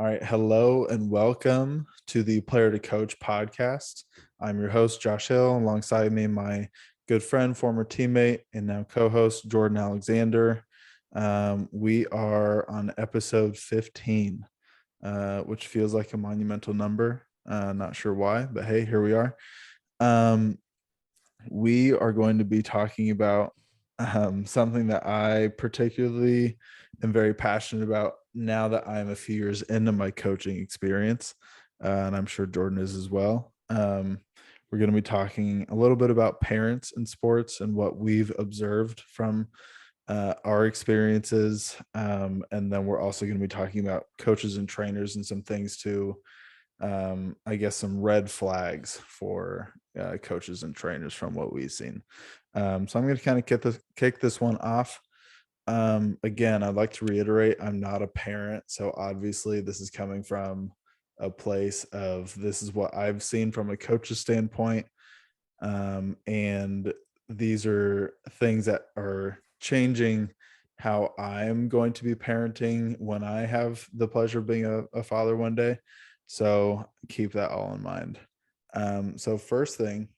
All right. Hello and welcome to the Player to Coach podcast. I'm your host, Josh Hill. Alongside me, my good friend, former teammate, and now co host, Jordan Alexander. We are on episode 15, which feels like a monumental number. Not sure why, but hey, here we are. We are going to be talking about something that I particularly am very passionate about now that I'm a few years into my coaching experience, and I'm sure Jordan is as well. We're going to be talking a little bit about parents in sports and what we've observed from our experiences. And then we're also going to be talking about coaches and trainers and some things to I guess some red flags for coaches and trainers from what we've seen. So I'm going to kind of kick this one off. Again, I'd like to reiterate, I'm not a parent, so obviously this is coming from a place of this is what I've seen from a coach's standpoint, and these are things that are changing how I'm going to be parenting when I have the pleasure of being a father one day. So keep that all in mind. So first thing,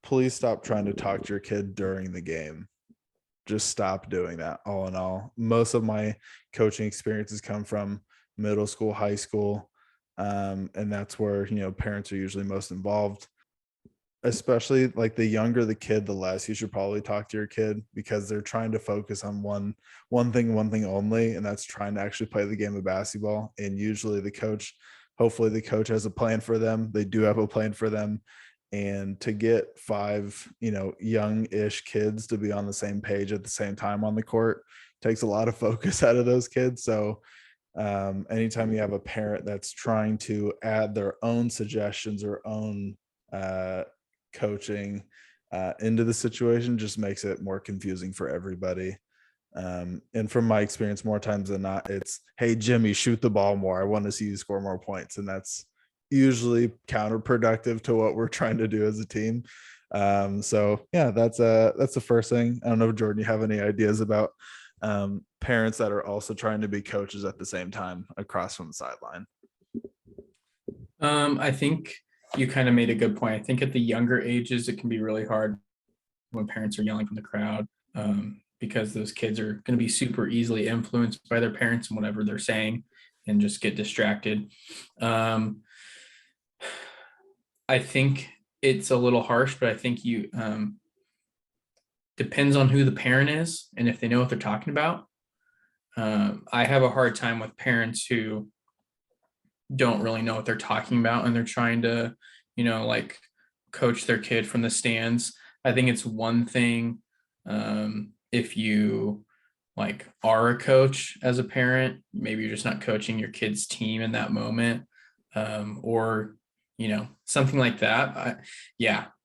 please stop trying to talk to your kid during the game. Just stop doing that. All in all, most of my coaching experiences come from middle school, high school, and that's where parents are usually most involved. Especially like the younger the kid, the less you should probably talk to your kid, because they're trying to focus on one thing only, and that's trying to actually play the game of basketball. And usually hopefully the coach has a plan for them. They do have a plan for them. And to get five, young-ish kids to be on the same page at the same time on the court takes a lot of focus out of those kids. So anytime you have a parent that's trying to add their own suggestions or own coaching into the situation, just makes it more confusing for everybody. And from my experience, more times than not, it's, hey, Jimmy, shoot the ball more. I want to see you score more points. And that's usually counterproductive to what we're trying to do as a team. So yeah, that's the first thing. I don't know, Jordan, you have any ideas about parents that are also trying to be coaches at the same time across from the sideline? I think you kind of made a good point. I think at the younger ages, it can be really hard when parents are yelling from the crowd, because those kids are going to be super easily influenced by their parents and whatever they're saying and just get distracted. I think it's a little harsh, but I think you depends on who the parent is and if they know what they're talking about. I have a hard time with parents who don't really know what they're talking about and they're trying to, like coach their kid from the stands. I think it's one thing if you like are a coach as a parent, maybe you're just not coaching your kid's team in that moment, or something like that.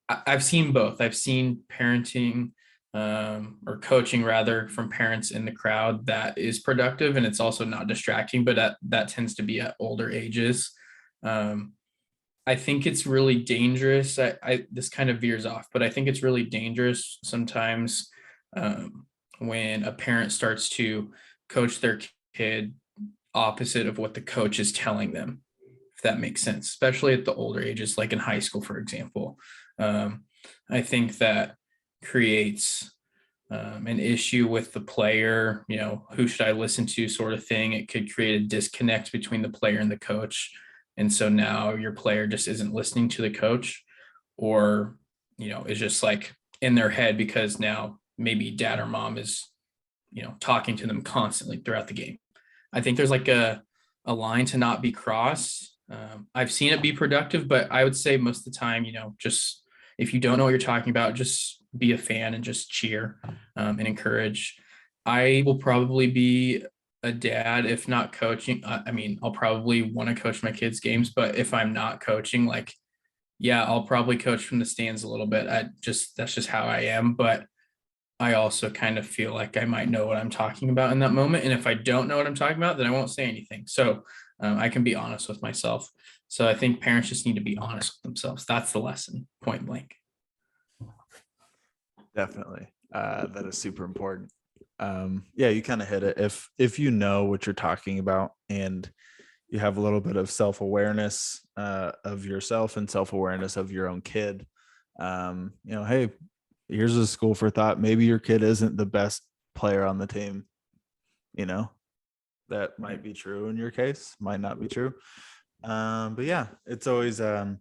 I've seen both. I've seen parenting or coaching rather from parents in the crowd that is productive and it's also not distracting, but that tends to be at older ages. I think it's really dangerous. This kind of veers off, but I think it's really dangerous sometimes when a parent starts to coach their kid opposite of what the coach is telling them, if that makes sense, especially at the older ages, like in high school, for example. I think that creates an issue with the player, who should I listen to sort of thing. It could create a disconnect between the player and the coach. And so now your player just isn't listening to the coach, or, is just like in their head because now maybe dad or mom is, talking to them constantly throughout the game. I think there's like a line to not be crossed. I've seen it be productive, but I would say most of the time, just if you don't know what you're talking about, just be a fan and just cheer and encourage. I will probably be a dad, if not coaching. I'll probably want to coach my kids' games, but if I'm not coaching, like, yeah, I'll probably coach from the stands a little bit. That's just how I am. But I also kind of feel like I might know what I'm talking about in that moment. And if I don't know what I'm talking about, then I won't say anything. So I can be honest with myself. So I think parents just need to be honest with themselves. That's the lesson, point blank. Definitely. That is super important. Yeah, you kind of hit it. If you know what you're talking about and you have a little bit of self-awareness of yourself and self-awareness of your own kid, hey, here's a school for thought. Maybe your kid isn't the best player on the team, you know, that might be true in your case, might not be true. But yeah, it's always e-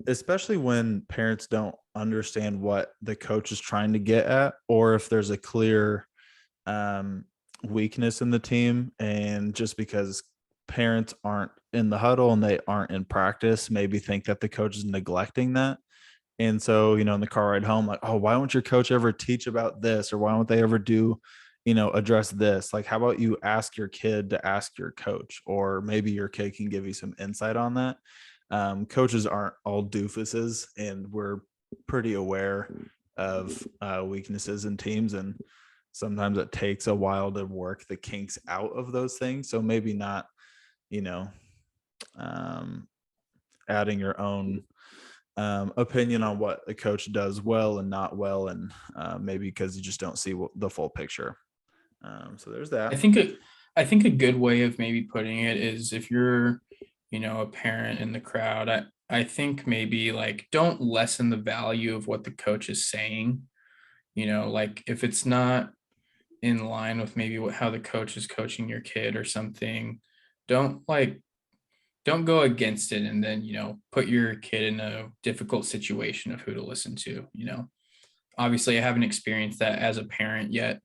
especially when parents don't understand what the coach is trying to get at, or if there's a clear um, weakness in the team, and just because parents aren't in the huddle and they aren't in practice, maybe think that the coach is neglecting that. And so, in the car ride home, like, oh, why won't your coach ever teach about this? Or why won't they ever do, address this? Like, how about you ask your kid to ask your coach? Or maybe your kid can give you some insight on that. Coaches aren't all doofuses, and we're pretty aware of weaknesses in teams. And sometimes it takes a while to work the kinks out of those things. So maybe not, you know, um, adding your own opinion on what a coach does well and not well, and maybe because you just don't see the full picture. So there's I that. think a I think a good way of maybe putting it is if you're, a parent in the crowd, I think maybe like don't lessen the value of what the coach is saying. Like if it's not in line with maybe how the coach is coaching your kid or something, don't like don't go against it and then, put your kid in a difficult situation of who to listen to. Obviously I haven't experienced that as a parent yet,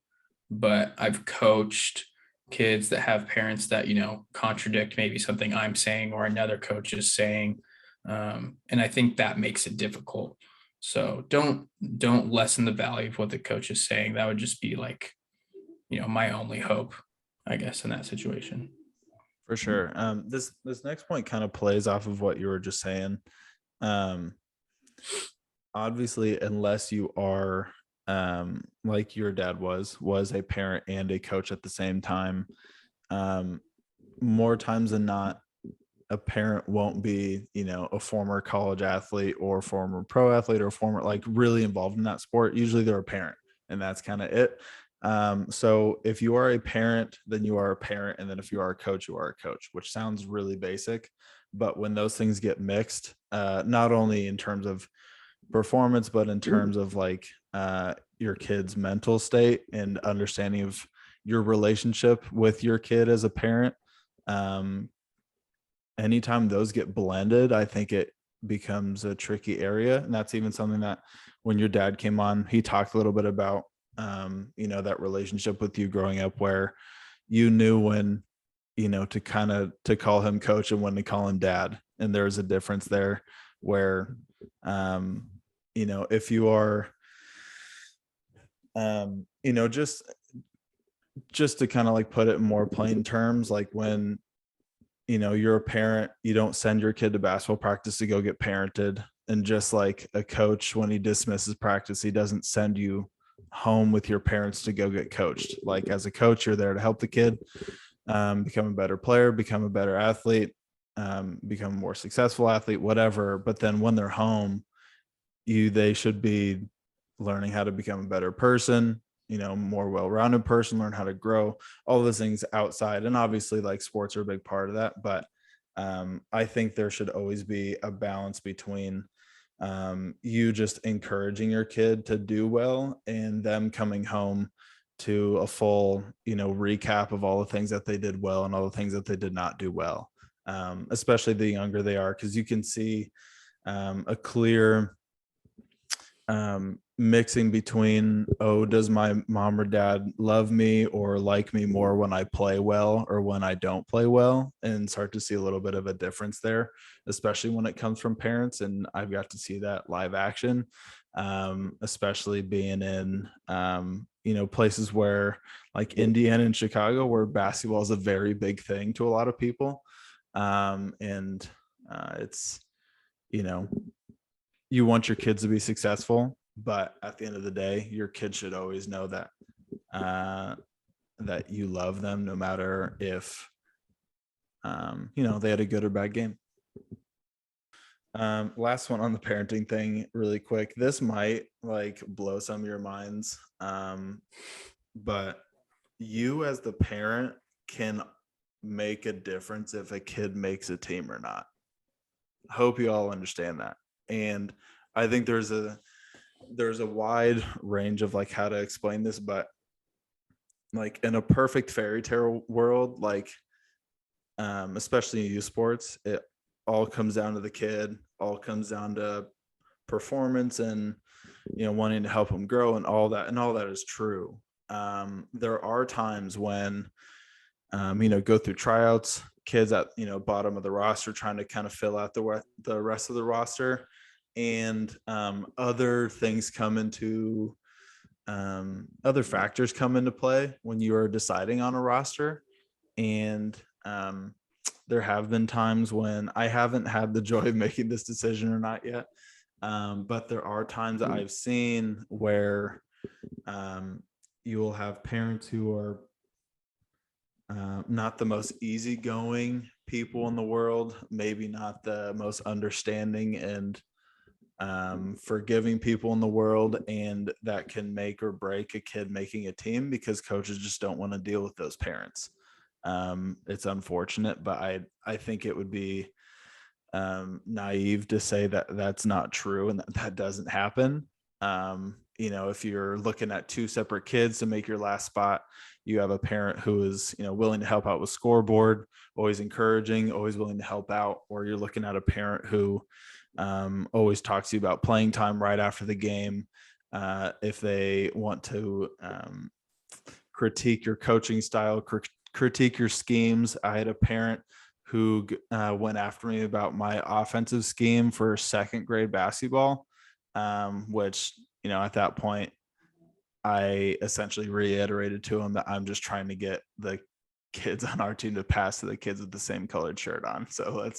but I've coached kids that have parents that, contradict maybe something I'm saying or another coach is saying. And I think that makes it difficult. So don't lessen the value of what the coach is saying. That would just be like, my only hope, I guess, in that situation. For sure. This next point kind of plays off of what you were just saying. Um, Obviously, unless you are like your dad was a parent and a coach at the same time, um, more times than not, a parent won't be, a former college athlete or former pro athlete or former, like, really involved in that sport. Usually they're a parent, and that's kind of it. So if you are a parent, then you are a parent. And then if you are a coach, you are a coach, which sounds really basic. But when those things get mixed, not only in terms of performance, but in terms of like your kid's mental state and understanding of your relationship with your kid as a parent, um, anytime those get blended, I think it becomes a tricky area. And that's even something that when your dad came on, he talked a little bit about, that relationship with you growing up, where you knew when, to kind of to call him coach and when to call him dad. And there's a difference there where, um, if you are, just to kind of like put it in more plain terms, like when you're a parent, you don't send your kid to basketball practice to go get parented. And just like a coach, when he dismisses practice, he doesn't send you home with your parents to go get coached. Like, as a coach, you're there to help the kid become a better player, become a better athlete, become a more successful athlete, whatever. But then when they're home, they should be learning how to become a better person, more well-rounded person, learn how to grow, all those things outside. And obviously, like, sports are a big part of that. But I think there should always be a balance between you just encouraging your kid to do well and them coming home to a full, recap of all the things that they did well and all the things that they did not do well. Especially the younger they are, because you can see a clear mixing between, oh, does my mom or dad love me or like me more when I play well or when I don't play well, and start to see a little bit of a difference there, especially when it comes from parents. And I've got to see that live action, especially being in places where, like, Indiana and Chicago, where basketball is a very big thing to a lot of people. And it's, you know you want your kids to be successful, but at the end of the day, your kids should always know that uh, that you love them, no matter if they had a good or bad game. Last one on the parenting thing, really quick. This might like blow some of your minds. but you as the parent can make a difference if a kid makes a team or not. Hope you all understand that. And I think there's a wide range of like how to explain this, but like in a perfect fairy tale world, like especially in youth sports, it all comes down to the kid, all comes down to performance and wanting to help them grow and all that is true. There are times when go through tryouts, kids at bottom of the roster trying to kind of fill out the rest of the roster, and other factors come into play when you are deciding on a roster. And there have been times when I haven't had the joy of making this decision or not yet, but there are times that I've seen where you will have parents who are not the most easygoing people in the world, maybe not the most understanding and forgiving people in the world, and that can make or break a kid making a team because coaches just don't want to deal with those parents. It's unfortunate, but I think it would be naive to say that that's not true and that doesn't happen. If you're looking at two separate kids to make your last spot, you have a parent who is willing to help out with scoreboard, always encouraging, always willing to help out, or you're looking at a parent who always talks to you about playing time right after the game. If they want to critique your coaching style, critique your schemes. I had a parent who went after me about my offensive scheme for second grade basketball, which, at that point, I essentially reiterated to him that I'm just trying to get the kids on our team to pass to the kids with the same colored shirt on. So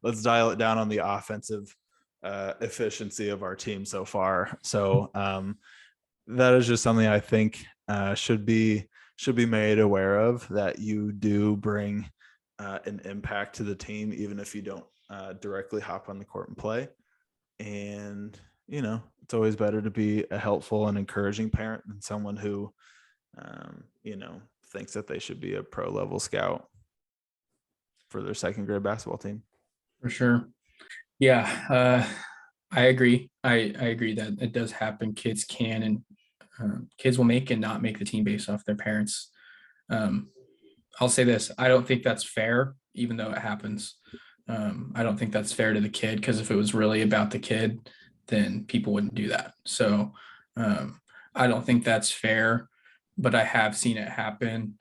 let's dial it down on the offensive efficiency of our team so far. So that is just something I think should be made aware of, that you do bring an impact to the team, even if you don't directly hop on the court and play. And it's always better to be a helpful and encouraging parent than someone who thinks that they should be a pro level scout for their second grade basketball team. For sure. Yeah, I agree. I agree that it does happen. Kids can and kids will make and not make the team based off their parents. I'll say this: I don't think that's fair, even though it happens. I don't think that's fair to the kid, because if it was really about the kid, then people wouldn't do that. So I don't think that's fair, but I have seen it happen.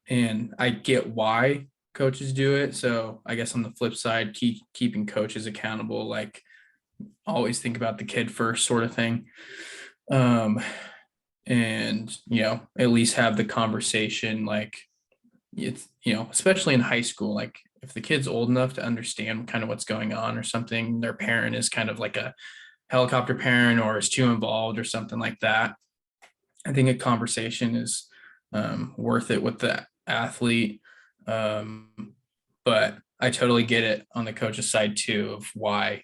And I get why coaches do it. So I guess on the flip side, keeping coaches accountable, like always think about the kid first, sort of thing. And at least have the conversation, like it's especially in high school, like if the kid's old enough to understand kind of what's going on or something, their parent is kind of like a helicopter parent or is too involved or something like that, I think a conversation is worth it with the athlete. But I totally get it on the coach's side too, of why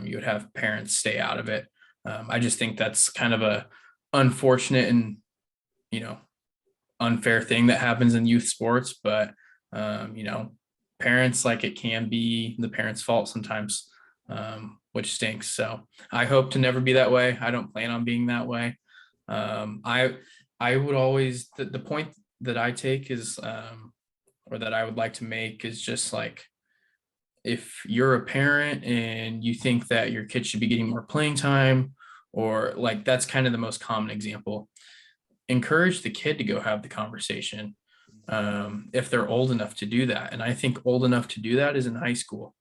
you would have parents stay out of it. I just think that's kind of a unfortunate and unfair thing that happens in youth sports. But parents, like, it can be the parents' fault sometimes, which stinks. So I hope to never be that way. I don't plan on being that way. I would always, the point that I take is or that I would like to make is just like, if you're a parent and you think that your kid should be getting more playing time, or like, that's kind of the most common example, encourage the kid to go have the conversation if they're old enough to do that. And I think old enough to do that is in high school.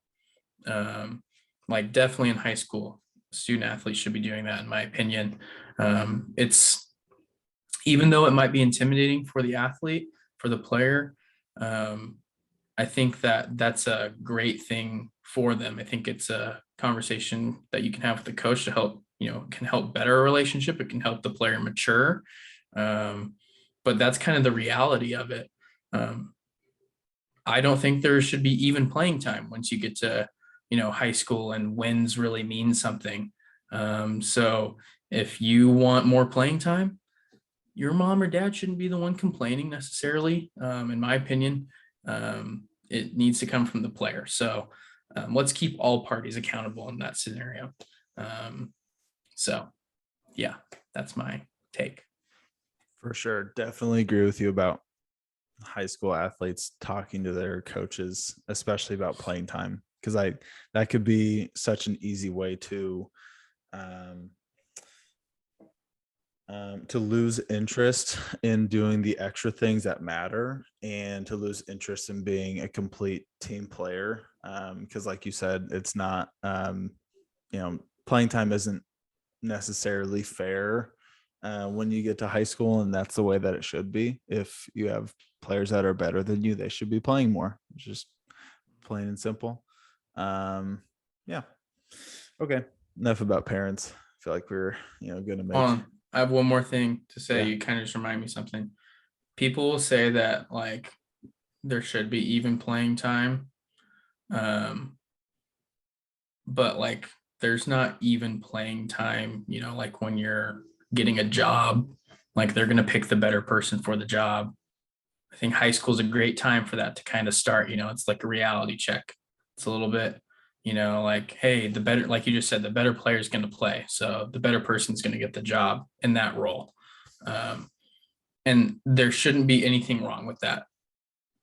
Like definitely in high school, student athletes should be doing that, in my opinion. It's, even though it might be intimidating for the athlete, for the player, I think that that's a great thing for them. I think it's a conversation that you can have with the coach to help, can help better a relationship. It can help the player mature. But that's kind of the reality of it. I don't think there should be even playing time once you get to, high school, and wins really mean something. So if you want more playing time, your mom or dad shouldn't be the one complaining necessarily. In my opinion, it needs to come from the player. So let's keep all parties accountable in that scenario. Um, so yeah, that's my take. For sure. Definitely agree with you about high school athletes talking to their coaches, especially about playing time. Cause that could be such an easy way um, to lose interest in doing the extra things that matter and to lose interest in being a complete team player. Because, like you said, it's not, playing time isn't necessarily fair when you get to high school, and that's the way that it should be. If you have players that are better than you, they should be playing more. It's just plain and simple. Yeah. Okay. Enough about parents. I feel like we're going to Hold make on. I have one more thing to say. yeah. You kind of just remind me something. People will say that like there should be even playing time. Um, but like there's not even playing time, like when you're getting a job, like they're gonna pick the better person for the job. I think high school is a great time for that to kind of start. It's like a reality check. It's a little bit, like, hey, the better, like you just said, the better player is going to play. So the better person is going to get the job in that role. Um, and there shouldn't be anything wrong with that.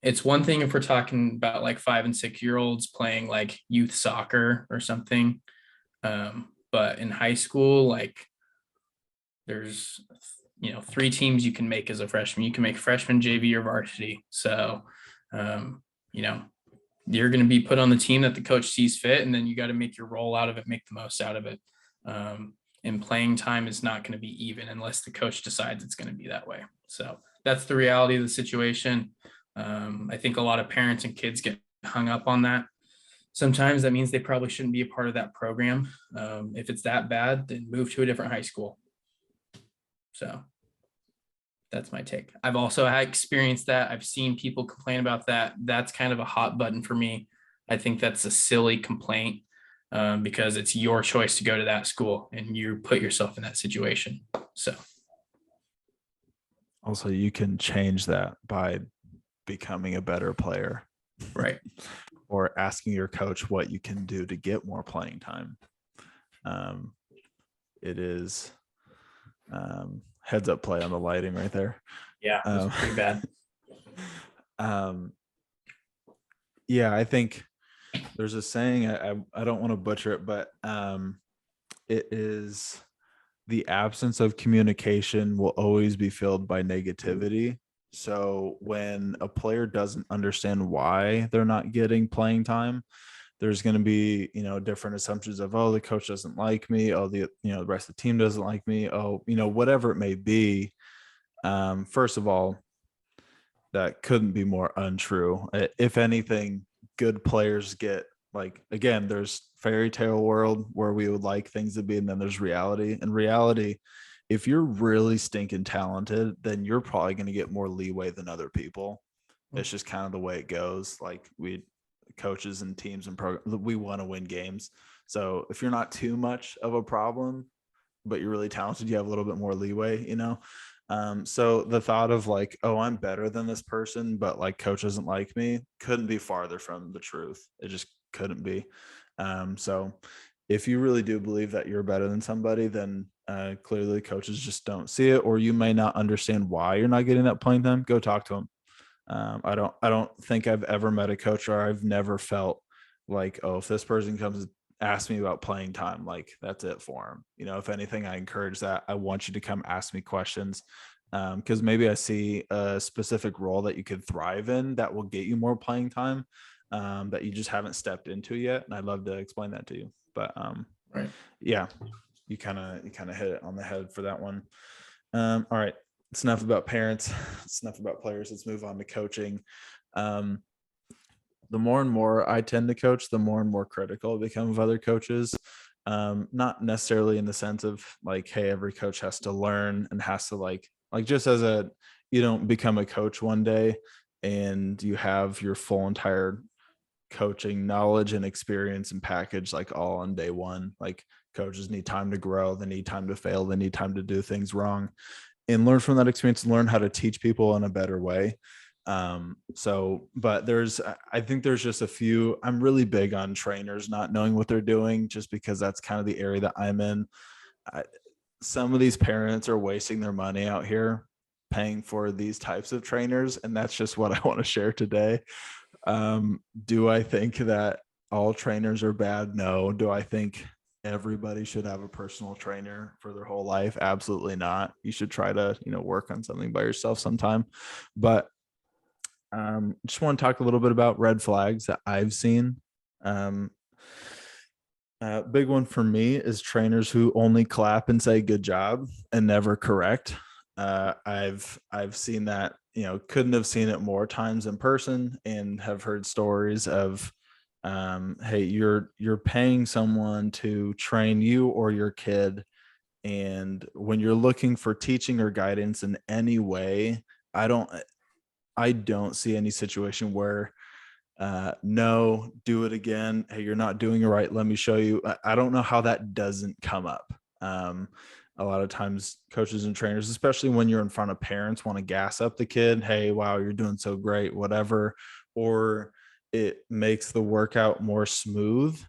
It's one thing if we're talking about like 5 and 6 year olds playing like youth soccer or something. But in high school, like there's 3 teams you can make as a freshman. You can make freshman, JV, or varsity. So um, you know you're going to be put on the team that the coach sees fit, and then you got to make your role out of it, make the most out of it. And playing time is not going to be even unless the coach decides it's going to be that way. So that's the reality of the situation. I think a lot of parents and kids get hung up on that. Sometimes that means they probably shouldn't be a part of that program. If it's that bad, then move to a different high school. So that's my take. I've also experienced that. I've seen people complain about that. That's kind of a hot button for me. I think that's a silly complaint because it's your choice to go to that school and you put yourself in that situation. So, Also, you can change that by becoming a better player. right. Or asking your coach what you can do to get more playing time. It is heads up play on the lighting right there. Yeah, it's pretty bad. Yeah, I think there's a saying, I don't want to butcher it, but it is the absence of communication will always be filled by negativity. So when a player doesn't understand why they're not getting playing time, there's going to be, different assumptions of, oh, the coach doesn't like me. Oh, the rest of the team doesn't like me. Oh, whatever it may be. First of all, that couldn't be more untrue. If anything, good players get, like, again, there's fairy tale world where we would like things to be, and then there's reality. And reality, if you're really stinking talented, then you're probably going to get more leeway than other people. It's just kind of the way it goes. Like, we coaches and teams and programs, we want to win games. So if you're not too much of a problem, but you're really talented, you have a little bit more leeway. So the thought of like, oh, I'm better than this person, but like coach doesn't like me, couldn't be farther from the truth. It just couldn't be. So if you really do believe that you're better than somebody, then clearly coaches just don't see it, or you may not understand why you're not getting that playing time. Go talk to them. I don't think I've ever met a coach, or I've never felt like, oh, if this person comes ask me about playing time, like that's it for him. If anything, I encourage that. I want you to come ask me questions, because maybe I see a specific role that you could thrive in that will get you more playing time, that you just haven't stepped into yet, and I'd love to explain that to you. But Right. yeah, you kind of hit it on the head for that one. All right, it's enough about parents. It's enough about players. Let's move on to coaching. The more and more I tend to coach, the more and more critical I become of other coaches. Not necessarily in the sense of like, hey, every coach has to learn and has to like just as you don't become a coach one day and you have your full entire coaching knowledge and experience and package like all on day one. Like, coaches need time to grow, they need time to fail, they need time to do things wrong. and learn from that experience, learn how to teach people in a better way. But I think there's just a few. I'm really big on trainers not knowing what they're doing, just because that's kind of the area that I'm in. I, some of these parents are wasting their money out here paying for these types of trainers, and that's just what I want to share today. Do I think that all trainers are bad? No. Do I think everybody should have a personal trainer for their whole life? Absolutely not. You should try to, work on something by yourself sometime. But just want to talk a little bit about red flags that I've seen. Um, big one for me is trainers who only clap and say good job and never correct. I've seen that, couldn't have seen it more times in person, and have heard stories of, hey, you're paying someone to train you or your kid, and when you're looking for teaching or guidance in any way, I don't see any situation where, no, do it again. Hey, you're not doing it right. Let me show you. I don't know how that doesn't come up. A lot of times coaches and trainers, especially when you're in front of parents, want to gas up the kid. Hey, wow, you're doing so great, whatever. Or it makes the workout more smooth,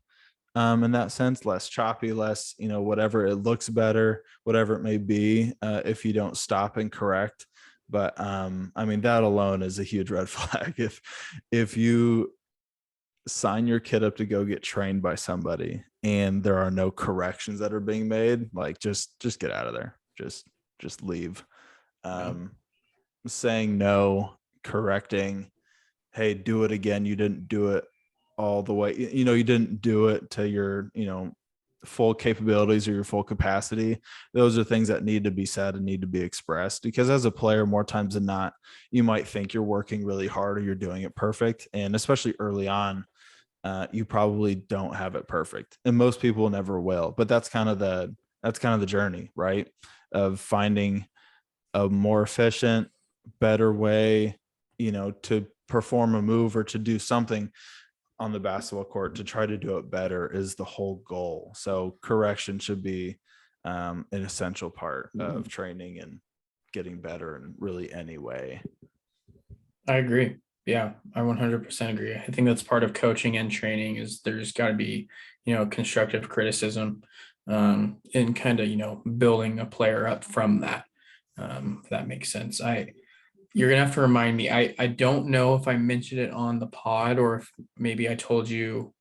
in that sense, less choppy, less, whatever, it looks better, whatever it may be, if you don't stop and correct. But I mean, that alone is a huge red flag. If you sign your kid up to go get trained by somebody and there are no corrections that are being made, like, just get out of there. Just leave. Yeah. um Saying no, correcting, hey, do it again, you didn't do it all the way, you didn't do it to your, full capabilities or your full capacity. Those are things that need to be said and need to be expressed, because as a player, more times than not, you might think you're working really hard or you're doing it perfect, and especially early on, you probably don't have it perfect, and most people never will. But that's kind of the journey, right, of finding a more efficient, better way, to perform a move or to do something on the basketball court. To try to do it better is the whole goal. So correction should be, an essential part of training and getting better in really any way. I agree. Yeah, I 100% agree. I think that's part of coaching and training is there's got to be, constructive criticism, and kind of, building a player up from that. If that makes sense. You're gonna have to remind me. I don't know if I mentioned it on the pod or if maybe I told you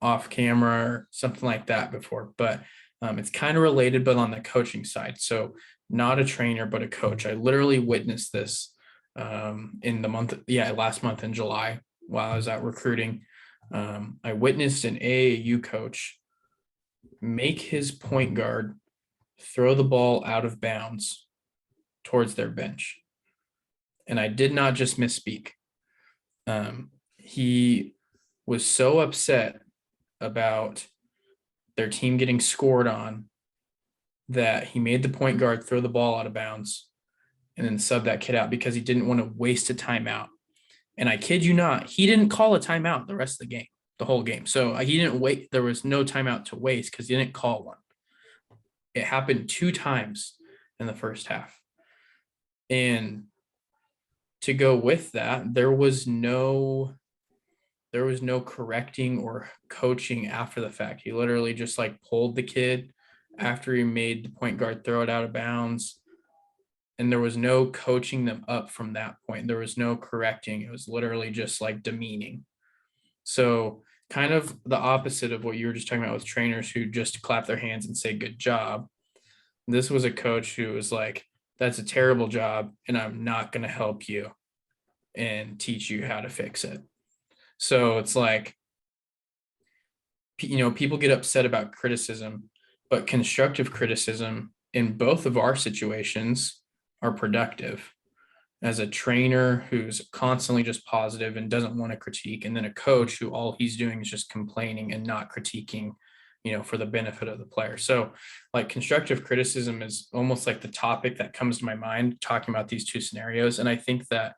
off camera or something like that before, but it's kind of related, but on the coaching side. So not a trainer, but a coach. I literally witnessed this in the month, last month in July while I was out recruiting. I witnessed an AAU coach make his point guard throw the ball out of bounds towards their bench. And I did not just misspeak. He was so upset about their team getting scored on that he made the point guard throw the ball out of bounds and then sub that kid out because he didn't want to waste a timeout. And I kid you not, he didn't call a timeout the rest of the game, the whole game. So he didn't wait. There was no timeout to waste because he didn't call one. It happened 2 times in the first half. And to go with that, there was no correcting or coaching after the fact. He literally just like pulled the kid after he made the point guard throw it out of bounds. And there was no coaching them up from that point. There was no correcting. It was literally just like demeaning. So kind of the opposite of what you were just talking about with trainers who just clap their hands and say good job. This was a coach who was like, that's a terrible job and I'm not going to help you and teach you how to fix it. So it's like, people get upset about criticism, but constructive criticism in both of our situations are productive. As a trainer who's constantly just positive and doesn't want to critique, and then a coach who all he's doing is just complaining and not critiquing, for the benefit of the player. So like constructive criticism is almost like the topic that comes to my mind talking about these two scenarios. And I think that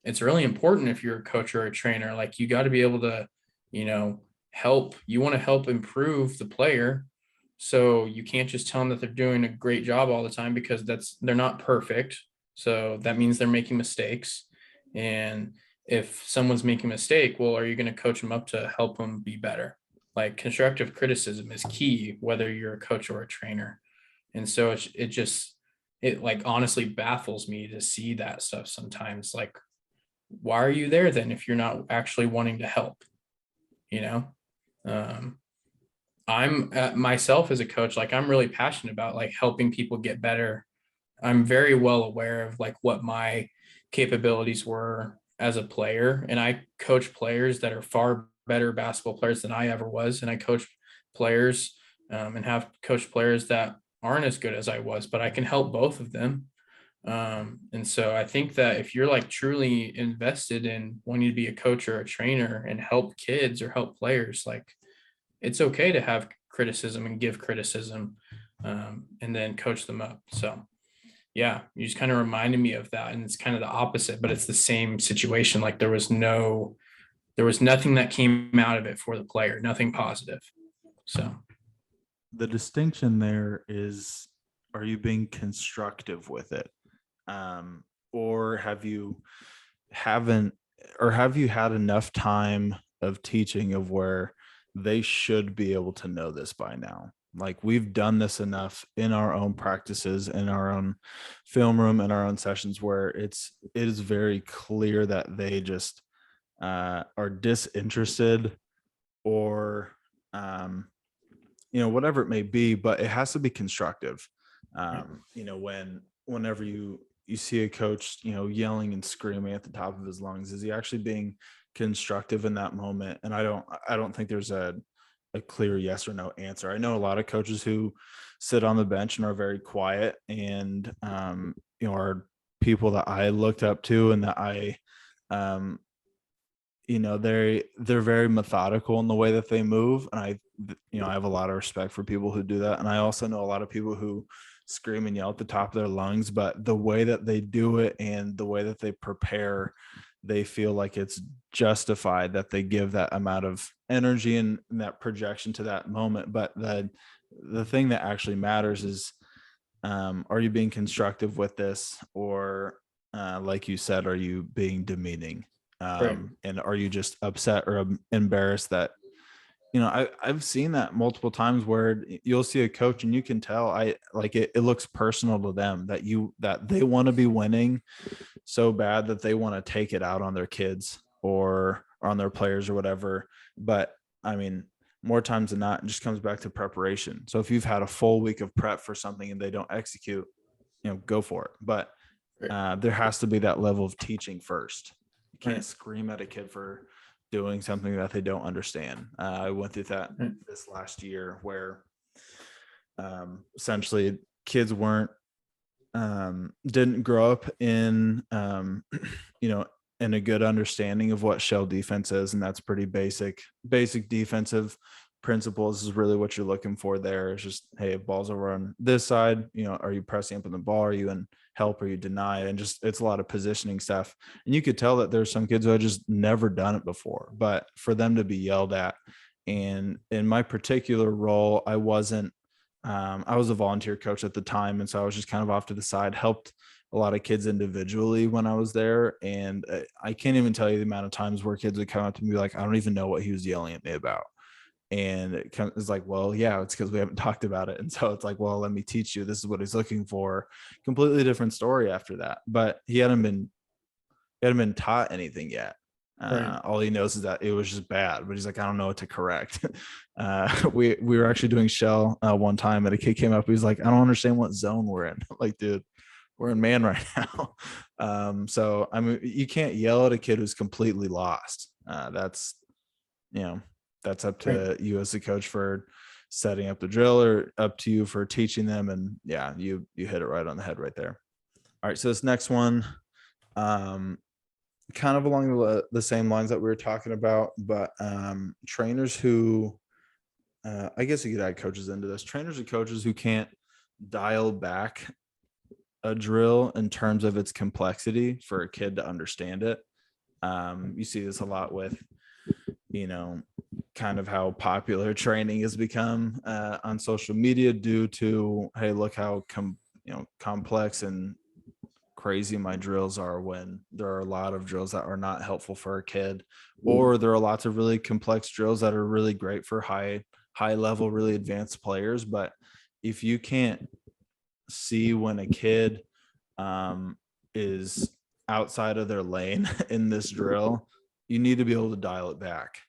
it's really important if you're a coach or a trainer, like you got to be able to, you want to help improve the player. So you can't just tell them that they're doing a great job all the time, because they're not perfect. So that means they're making mistakes. And if someone's making a mistake, well, are you going to coach them up to help them be better? Like, constructive criticism is key, whether you're a coach or a trainer. And so it like honestly baffles me to see that stuff sometimes. Like, why are you there then if you're not actually wanting to help? You know, um, I'm myself as a coach, like I'm really passionate about like helping people get better. I'm very well aware of like what my capabilities were as a player, and I coach players that are far better basketball players than I ever was, and I coach players and have coached players that aren't as good as I was, but I can help both of them. And so I think that if you're like truly invested in wanting to be a coach or a trainer and help kids or help players, like it's okay to have criticism and give criticism, and then coach them up. So yeah, you just kind of reminded me of that. And it's kind of the opposite, but it's the same situation. Like there was nothing that came out of it for the player, nothing positive. So The distinction there is, are you being constructive with it? Or haven't have you had enough time of teaching of where they should be able to know this by now? Like, we've done this enough in our own practices, in our own film room, in our own sessions, where it is very clear that they just are disinterested, or whatever it may be, but it has to be constructive. Whenever you see a coach, yelling and screaming at the top of his lungs, is he actually being constructive in that moment? And I don't think there's a clear yes or no answer. I know a lot of coaches who sit on the bench and are very quiet, and are people that I looked up to, and that I um they're very methodical in the way that they move, and I have a lot of respect for people who do that. And I also know a lot of people who scream and yell at the top of their lungs, but the way that they do it and the way that they prepare, they feel like it's justified that they give that amount of energy and that projection to that moment. But the thing that actually matters is, are you being constructive with this, or like you said, are you being demeaning? right, And are you just upset or embarrassed that, I've seen that multiple times, where you'll see a coach and you can tell, it looks personal to them, that they want to be winning so bad that they want to take it out on their kids, or on their players or whatever. But I mean, more times than not, it just comes back to preparation. So if you've had a full week of prep for something and they don't execute, go for it. But right, there has to be that level of teaching first. You can't right, scream at a kid for doing something that they don't understand. I went through that right, this last year, where essentially kids didn't grow up in you know in a good understanding of what shell defense is, and that's pretty basic defensive principles is really what you're looking for there. It's just, hey, if ball's over on this side, are you pressing up on the ball, are you in help, or you deny? And just, it's a lot of positioning stuff. And you could tell that there's some kids who had just never done it before, but for them to be yelled at. And in my particular role, I was a volunteer coach at the time, and so I was just kind of off to the side, helped a lot of kids individually when I was there. And I can't even tell you the amount of times where kids would come up to me like, I don't even know what he was yelling at me about. And it's like, well, yeah, it's because we haven't talked about it. And so it's like, well, let me teach you. This is what he's looking for. Completely different story after that. But he hadn't been taught anything yet. right, All he knows is that it was just bad, but he's like, I don't know what to correct. We were actually doing shell one time, and a kid came up. He was like, I don't understand what zone we're in. Like, dude, we're in man right now. So I mean, you can't yell at a kid who's completely lost. You know, that's up right. to you as the coach for setting up the drill, or up to you for teaching them. And yeah, you hit it right on the head right there. All right, so this next one, um, kind of along the same lines that we were talking about, but trainers who, I guess you could add coaches into this. Trainers and coaches who can't dial back a drill in terms of its complexity for a kid to understand it. You see this a lot with, you know, kind of how popular training has become on social media due to, hey, look how complex and crazy my drills are, when there are a lot of drills that are not helpful for a kid, or there are lots of really complex drills that are really great for high level, really advanced players. But if you can't see when a kid is outside of their lane in this drill, you need to be able to dial it back.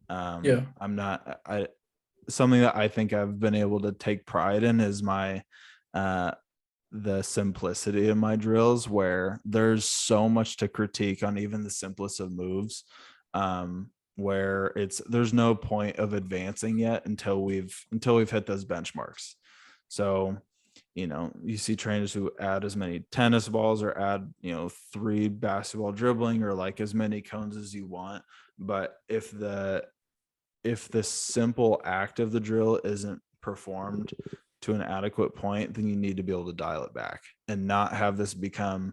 Yeah. I'm not, I, something that I think I've been able to take pride in is my, the simplicity of my drills, where there's so much to critique on even the simplest of moves. Where there's no point of advancing yet until we've hit those benchmarks. So, you see trainers who add as many tennis balls, or add, 3 basketball dribbling, or like as many cones as you want. But if the simple act of the drill isn't performed to an adequate point, then you need to be able to dial it back and not have this become,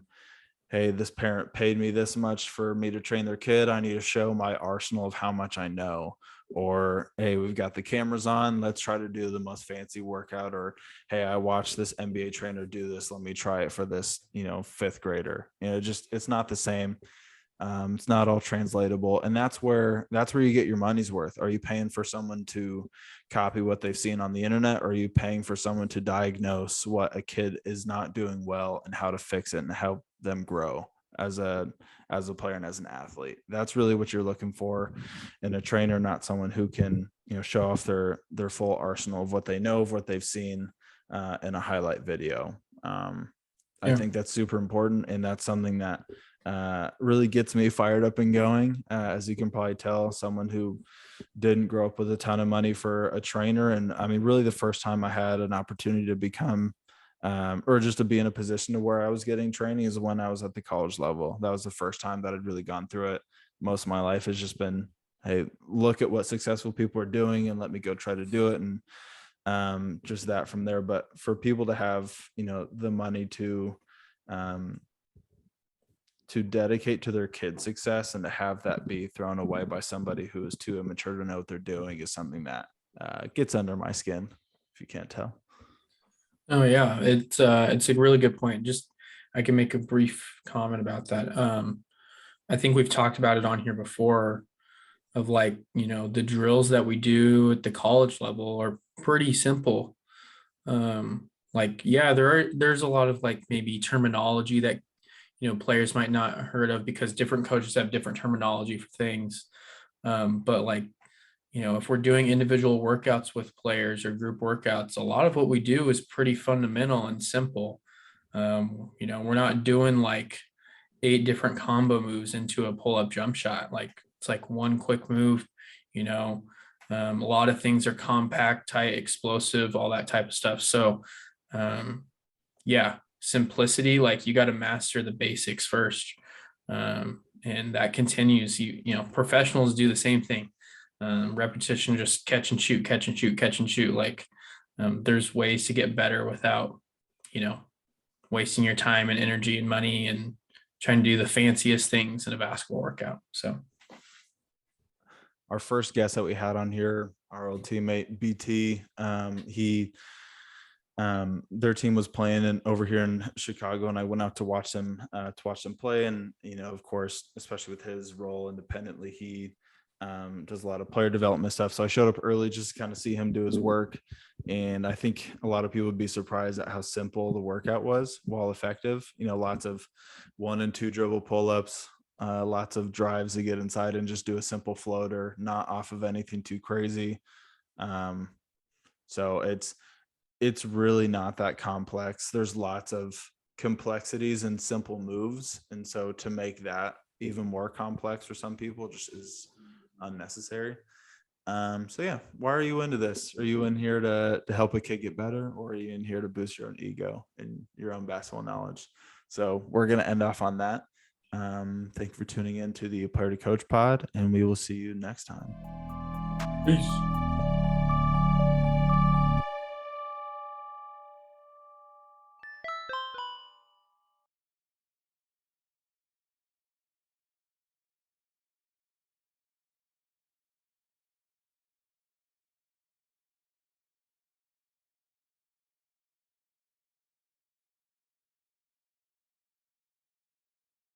hey, this parent paid me this much for me to train their kid, I need to show my arsenal of how much I know. Or, hey, we've got the cameras on, let's try to do the most fancy workout. Or, hey, I watched this NBA trainer do this, let me try it for this, 5th grader. It's not the same. It's not all translatable, and that's where you get your money's worth. Are you paying for someone to copy what they've seen on the internet, or are you paying for someone to diagnose what a kid is not doing well and how to fix it and help them grow as a player and as an athlete? That's really what you're looking for in a trainer, not someone who can show off their full arsenal of what they know, of what they've seen in a highlight video. I think that's super important, and that's something that really gets me fired up and going. As you can probably tell, someone who didn't grow up with a ton of money for a trainer. And I mean, really the first time I had an opportunity to become or just to be in a position to where I was getting training is when I was at the college level. That was the first time that I'd really gone through it. Most of my life has just been, hey, look at what successful people are doing and let me go try to do it. And just that from there. But for people to have, the money to dedicate to their kid's success and to have that be thrown away by somebody who is too immature to know what they're doing is something that gets under my skin, if you can't tell. Oh yeah, it's a really good point. Just I can make a brief comment about that. I think we've talked about it on here before, of like, the drills that we do at the college level are pretty simple. Like, yeah, there's a lot of like maybe terminology that players might not have heard of, because different coaches have different terminology for things. But like, if we're doing individual workouts with players or group workouts, a lot of what we do is pretty fundamental and simple. We're not doing like 8 different combo moves into a pull-up jump shot. Like, it's like one quick move. A lot of things are compact, tight, explosive, all that type of stuff. So yeah, simplicity, like you got to master the basics first. And that continues. Professionals do the same thing. Repetition, just catch and shoot, catch and shoot, catch and shoot. Like, there's ways to get better without wasting your time and energy and money and trying to do the fanciest things in a basketball workout. So our first guest that we had on here, our old teammate BT, their team was playing over here in Chicago, and I went out to watch them play. And of course, especially with his role independently, he does a lot of player development stuff. So I showed up early just to kind of see him do his work. And I think a lot of people would be surprised at how simple the workout was, while effective. Lots of 1 and 2 dribble pull-ups, lots of drives to get inside and just do a simple floater, not off of anything too crazy. So it's really not that complex. There's lots of complexities in simple moves. And so to make that even more complex for some people just is unnecessary. So yeah, why are you into this? Are you in here to help a kid get better, or are you in here to boost your own ego and your own basketball knowledge? So we're going to end off on that. Thank you for tuning in to the Player to Coach pod, and we will see you next time. peace.